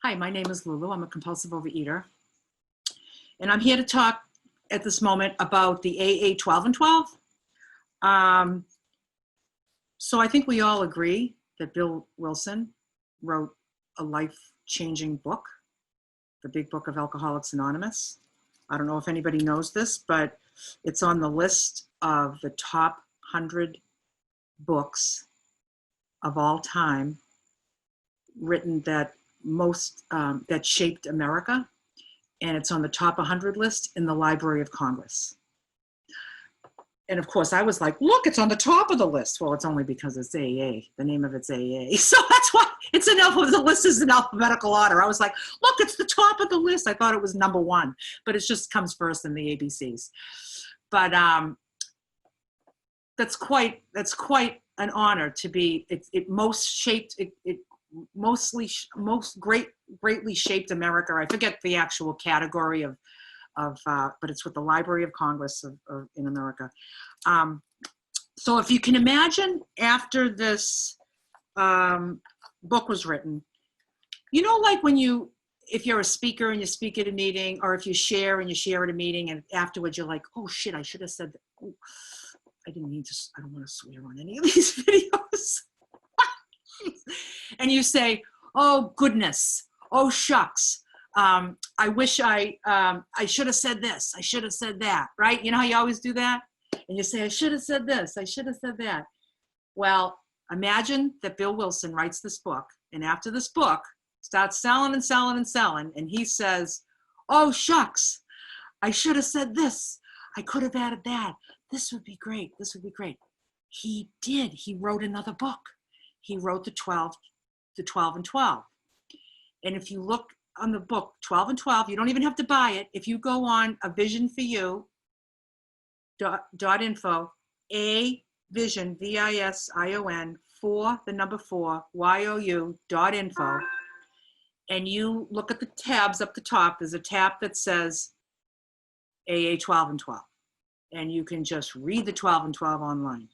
Hi, my name is Lulu. I'm a compulsive overeater. And I'm here to talk at this moment about the AA 12 and 12. So I think we all agree that Bill Wilson wrote a life-changing book, the Big Book of Alcoholics Anonymous. I don't know if anybody knows this, but it's on the list of the top 100 books of all time written that that shaped America, and it's on the top 100 list in the Library of Congress. And of course, I was like, look, it's on the top of the list. Well, it's only because it's AA. The name of it's AA. So that's why it's the list is in alphabetical order. I was like, look, it's the top of the list. I thought it was number one, but it just comes first in the ABCs. But that's quite an honor to be. It greatly shaped America. I forget the actual category but it's with the Library of Congress in America. So if you can imagine, after this book was written, like if you're a speaker and you speak at a meeting, or if you share and you share at a meeting, and afterwards you're like, oh shit, I should have said that. Oh, I don't want to swear on any of these videos. And you say, oh goodness, oh shucks, I wish I should have said this, I should have said that, right? You know how you always do that? And you say, I should have said this, I should have said that. Well, imagine that Bill Wilson writes this book, and after this book starts selling and selling and selling, and he says, oh shucks, I should have said this, I could have added that, this would be great, this would be great. He did. He wrote another book. He wrote the 12 and 12. And if you look on the book 12 and 12, you don't even have to buy it. If you go on avisionforyou.info, a vision, VISION, 4, the number 4, YOU.info, and you look at the tabs up the top, there's a tab that says AA 12 and 12. And you can just read the 12 and 12 online.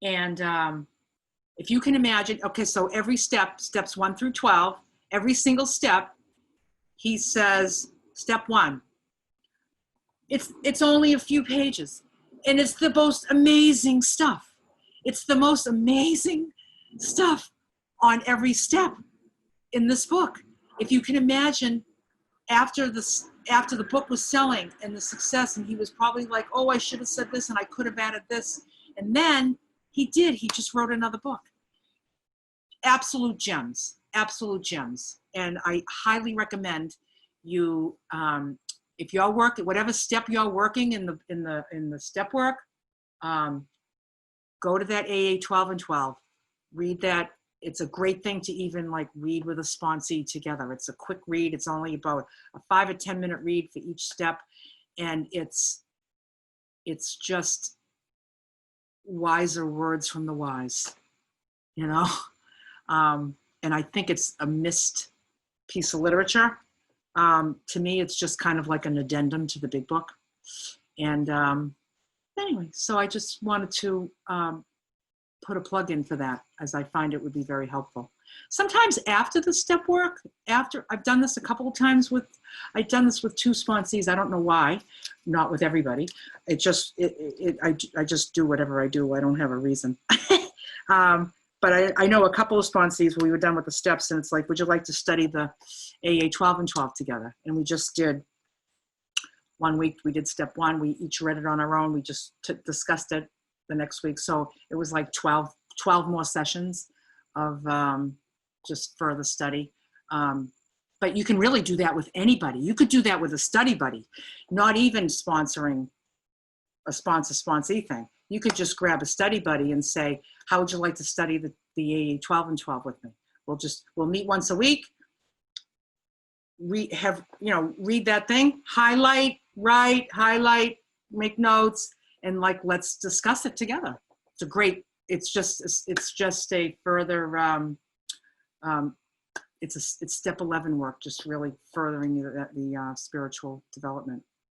And if you can imagine, okay, so every steps 1 through 12, every single step, he says, step 1. It's only a few pages, and it's the most amazing stuff. It's the most amazing stuff on every step in this book. If you can imagine, after the book was selling and the success, and he was probably like, oh, I should have said this and I could have added this. And then he just wrote another book. Absolute gems. And I highly recommend you, if you're working, whatever step you're working in the step work, go to that AA 12 and 12, read that. It's a great thing to even read with a sponsee together. It's a quick read. It's only about a 5 or 10 minute read for each step. And it's just wiser words from the wise, and I think it's a missed piece of literature. To me, it's just kind of like an addendum to the big book. And anyway, so I just wanted to put a plug in for that, as I find it would be very helpful. Sometimes after the step work, I've done this a couple of times I've done this with 2 sponsees. I don't know why, not with everybody. I just do whatever I do. I don't have a reason. But I know a couple of sponsees where we were done with the steps, and it's like, would you like to study the AA 12 and 12 together? And we just did. One week we did step 1. We each read it on our own. We just discussed it the next week. So it was like 12 more sessions of just further study. But you can really do that with anybody. You could do that with a study buddy, not even sponsoring a sponsor-sponsee thing. You could just grab a study buddy and say, how would you like to study the AA 12 and 12 with me? We'll meet once a week, read that thing, highlight, make notes, and let's discuss it together. It's just a further, it's step 11 work, just really furthering the spiritual development.